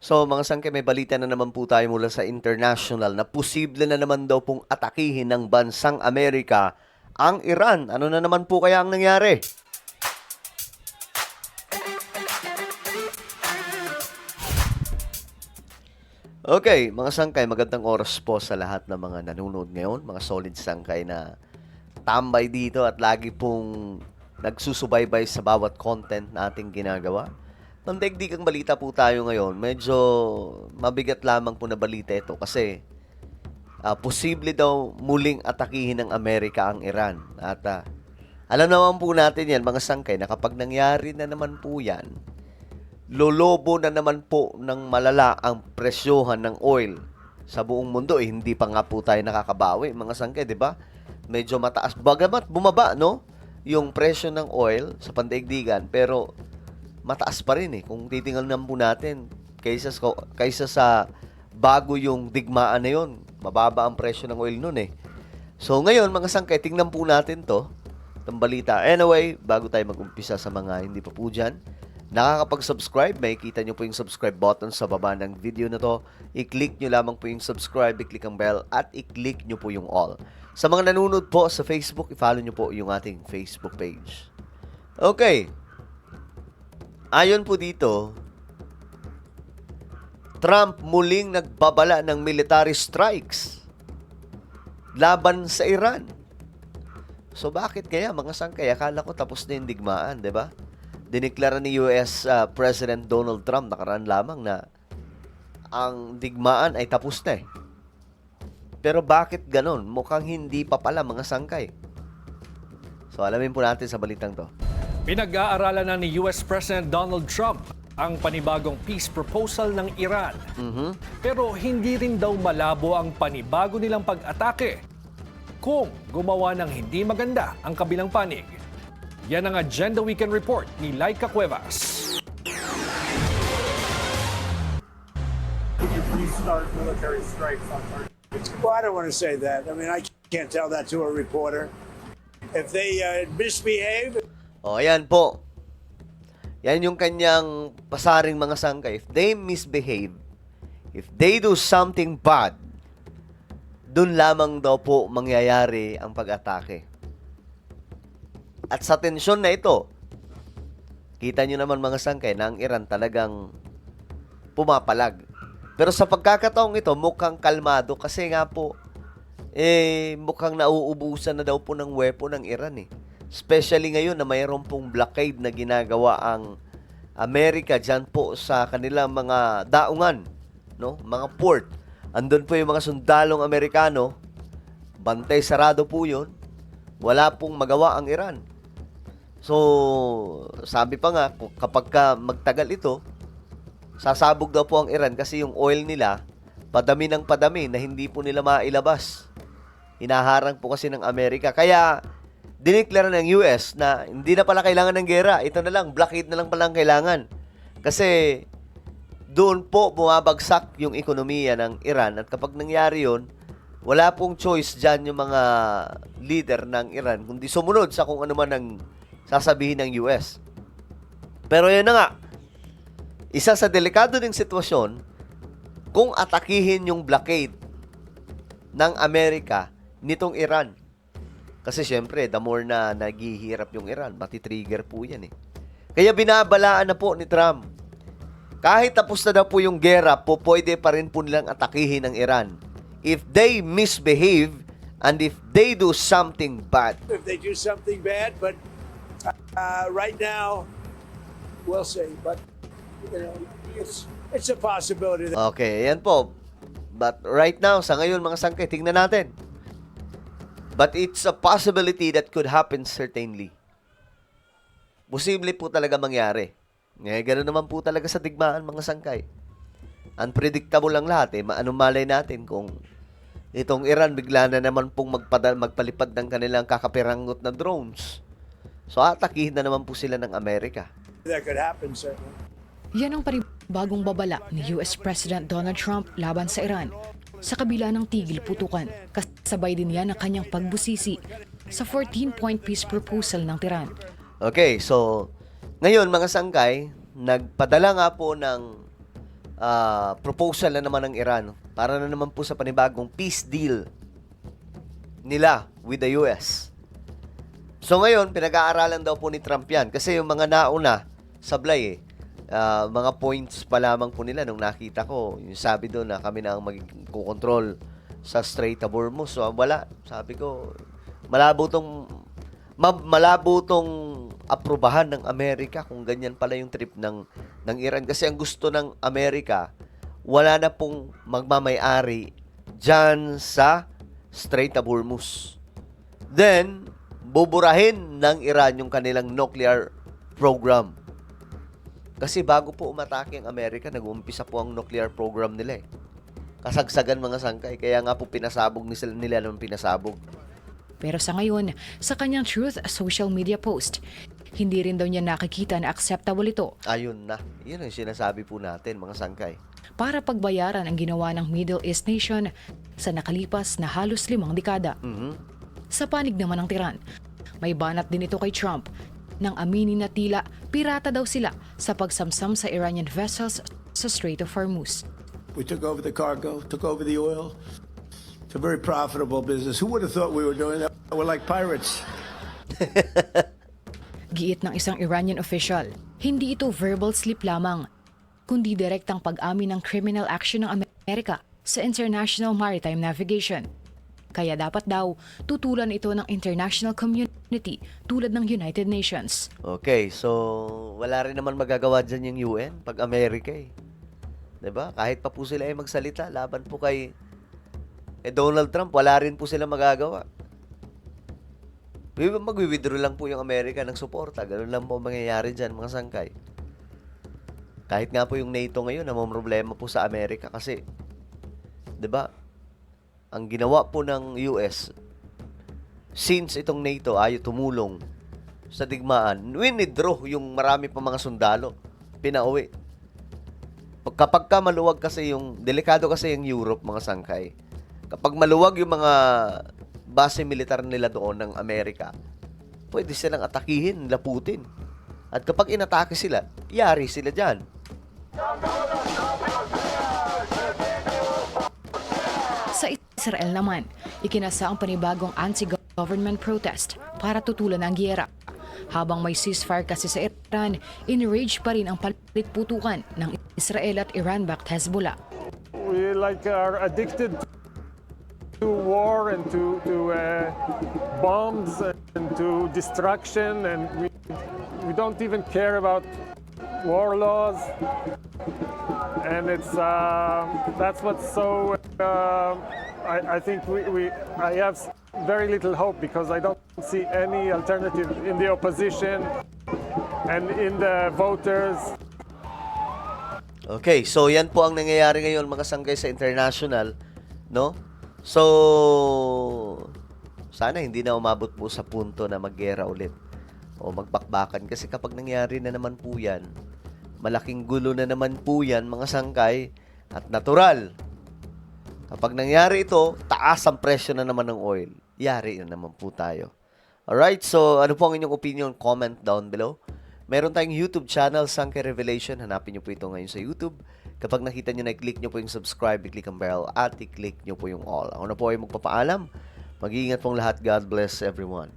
So mga sangkay, may balita na naman po tayo mula sa international na posible na naman daw pong atakihin ng bansang Amerika ang Iran. Ano na naman po kaya ang nangyari? Okay, mga sangkay, magandang oras po sa lahat ng mga nanonood ngayon, mga solid sangkay na tambay dito at lagi pong nagsusubaybay sa bawat content na ating ginagawa. Pandaigdigang balita po tayo ngayon. Medyo mabigat lamang po na balita ito kasi posible daw muling atakihin ng Amerika ang Iran. At alam naman po natin yan, mga sangkay, na kapag nangyari na naman po yan, lolobo na naman po ng malala ang presyohan ng oil sa buong mundo. Hindi pa nga po tayo nakakabawi, mga sangkay, di ba? Medyo mataas. Bagamat bumaba, no? Yung presyo ng oil sa pandaigdigan, pero mataas pa rin eh. Kung titingnan po natin, kaysa sa bago yung digmaan na yun, mababa ang presyo ng oil nun eh. So ngayon, mga sangkay, tingnan po natin itong balita. Anyway, bago tayo mag-umpisa sa mga hindi pa po dyan, nakakapag-subscribe, makikita nyo po yung subscribe button sa baba ng video na to. I-click nyo lamang po yung subscribe, i-click ang bell, at i-click nyo po yung all. Sa mga nanonood po sa Facebook, i-follow nyo po yung ating Facebook page. Okay. Ayon po dito, Trump muling nagbabala ng military strikes laban sa Iran. So bakit kaya, mga sangkay? Akala ko tapos na yung digmaan, di ba? Dineklara ni US President Donald Trump nakaraan lamang na ang digmaan ay tapos na eh. Pero bakit ganon? Mukhang hindi pa pala, mga sangkay. So alamin po natin sa balitang to. Pinag-aaralan na ni US President Donald Trump ang panibagong peace proposal ng Iran. Pero hindi rin daw malabo ang panibago nilang pag-atake kung gumawa ng hindi maganda ang kabilang panig. Yan ang Agenda Weekend Report ni Laika Cuevas. Could you please start military strikes on targets? Well, I don't want to say that. I mean, I can't tell that to a reporter. If they misbehave... O, ayan po. Yan yung kanyang pasaring, mga sangkay. If they misbehave, if they do something bad, dun lamang daw po mangyayari ang pag-atake. At sa tensyon na ito, kita nyo naman, mga sangkay, na ang Iran talagang pumapalag. Pero sa pagkakataong ito, mukhang kalmado kasi nga po, mukhang nauubusan na daw po ng weapon ng Iran eh. Especially ngayon na mayroon pong blockade na ginagawa ang Amerika dyan po sa kanilang mga daungan, no? Mga port. Andun po yung mga sundalong Amerikano, bantay sarado po yun, wala pong magawa ang Iran. So, sabi pa nga, kapag magtagal ito, sasabog daw po ang Iran kasi yung oil nila, padami ng padami na hindi po nila mailabas. Hinaharang po kasi ng Amerika. Kaya, dineklara ng US na hindi na pala kailangan ng gera. Ito na lang, blockade na lang pala ang kailangan. Kasi, doon po bumabagsak yung ekonomiya ng Iran. At kapag nangyari yun, wala pong choice dyan yung mga leader ng Iran, kundi sumunod sa kung ano man ang sasabihin ng US. Pero yun na nga, isa sa delikado ng sitwasyon, kung atakihin yung blockade ng Amerika nitong Iran. Kasi syempre, the more na naghihirap yung Iran, mati-trigger po yan eh. Kaya binabalaan na po ni Trump. Kahit tapos na daw po yung gera, pwede pa rin po nilang atakihin ng Iran. If they misbehave and if they do something bad. If they do something bad, but right now, we'll see. But, you know, it's a possibility. Okay, yan po. But right now, sa ngayon, mga sangkay, tingnan natin. But it's a possibility that could happen certainly. Posible po talaga mangyari. Ganoon naman po talaga sa digmaan, mga sangkay. Unpredictable lang lahat eh. Anong malay natin kung itong Iran bigla na naman pong magpalipad ng kanilang kakapirangot na drones. So atakihin na naman po sila ng Amerika. That could happen, certainly. Yan ang panibagong babala ni US President Donald Trump laban sa Iran. Sa kabila ng tigil putukan, kasabay din yan ang kanyang pagbusisi sa 14-point peace proposal ng Tehran. Okay, so ngayon, mga sangkay, nagpadala nga po ng proposal na naman ng Iran para na naman po sa panibagong peace deal nila with the US. So ngayon, pinag-aaralan daw po ni Trump yan kasi yung mga nauna, sablay mga points pa lamang po nila nung nakita ko. Yung sabi doon na kami na ang mag-control sa Strait of Hormuz. So wala, sabi ko, malabo tong aprubahan ng Amerika kung ganyan pala yung trip ng Iran. Kasi ang gusto ng Amerika, wala na pong magmamay-ari dyan sa Strait of Hormuz. Then, buburahin ng Iran yung kanilang nuclear program. Kasi bago po umatake ang Amerika, nag-uumpisa po ang nuclear program nila eh. Kasagsagan mga sangkay. Kaya nga po pinasabog nila ng pinasabog. Pero sa ngayon, sa kanyang Truth social media post, hindi rin daw niya nakikita na acceptable ito Ayun na. Yun ang sinasabi po natin mga sangkay. para pagbayaran ang ginawa ng Middle East nation sa nakalipas na halos 5 dekada. Sa panig naman ng Tehran, may banat din ito kay Trump nang aminin na tila pirata daw sila sa pagsamsam sa Iranian vessels sa Strait of Hormuz. We took over the cargo, took over the oil. It's a very profitable business. Who would have thought we were doing that? We're like pirates. Giit ng isang Iranian official, hindi ito verbal slip lamang, kundi direktang pag-amin ng criminal action ng Amerika sa International Maritime Navigation. Kaya dapat daw tutulan ito ng international community tulad ng United Nations. Okay, so wala rin naman magagawa dyan yung UN pag Amerika eh. 'Di ba? Kahit pa po sila ay magsalita laban po kay Donald Trump, wala rin po sila magagawa. Magwi-withdraw lang po yung Amerika ng suporta. Ganun lang po mangyayari dyan, mga sangkay. Kahit nga po yung NATO ngayon, namang problema po sa Amerika kasi, 'di ba? Ang ginawa po ng US, since itong NATO ayaw tumulong sa digmaan, winidraw yung marami pa mga sundalo, pinauwi. Kapag ka maluwag kasi delikado kasi yung Europe, mga sangkay. Kapag maluwag yung mga base militar nila doon ng Amerika, pwede silang atakihin nila Putin. At kapag inatake sila, yari sila dyan. Sa Israel naman, ikinasa ang panibagong anti-government protest para tutulan ang giyera. Habang may ceasefire kasi sa Iran, enraged pa rin ang palit-putukan ng Israel at Iran-backed Hezbollah. We are addicted to war and to bombs and to destruction, and we don't even care about war laws. And that's what's so. I think I have very little hope because I don't see any alternative in the opposition and in the voters. Okay, so yan po ang nangyayari ngayon, mga sangkay, sa international, no? So, sana hindi na umabot po sa punto na maggera ulit o magbakbakan. Kasi kapag nangyari na naman po yan, malaking gulo na naman po yan, mga sangkay, at natural. Kapag nangyari ito, taas ang presyo na naman ng oil. Yari na naman po tayo. Alright, so ano po ang inyong opinion? Comment down below. Meron tayong YouTube channel, Sangkay Revelation. Hanapin nyo po ito ngayon sa YouTube. Kapag nakita nyo na, i-click nyo po yung subscribe, i-click ang bell, at i-click nyo po yung all. Ako na po ay magpapaalam. Mag-iingat pong lahat. God bless everyone.